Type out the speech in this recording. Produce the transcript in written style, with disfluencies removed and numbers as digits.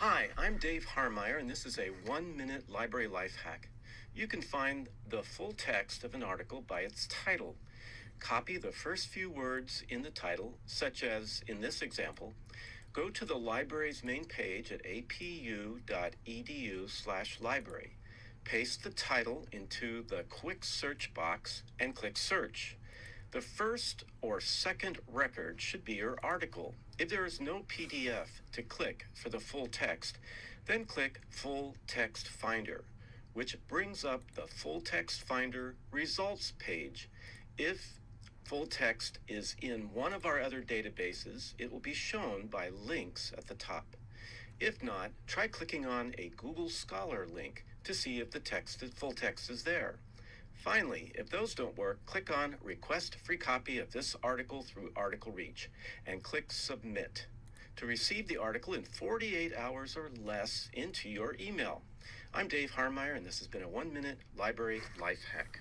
Hi, I'm Dave Harmeyer, and this is a 1-minute library life hack. You can find the full text of an article by its title. Copy the first few words in the title, such as in this example. Go to the library's main page at apu.edu/library. Paste the title into the quick search box and click search. The first or second record should be your article. If there is no PDF to click for the full text, then click Full Text Finder, which brings up the Full Text Finder results page. If full text is in one of our other databases, it will be shown by links at the top. If not, try clicking on a Google Scholar link to see if the full text is there. Finally, if those don't work, click on Request Free Copy of this article through Article Reach and click Submit to receive the article in 48 hours or less into your email. I'm Dave Harmeyer, and this has been a 1-minute library life hack.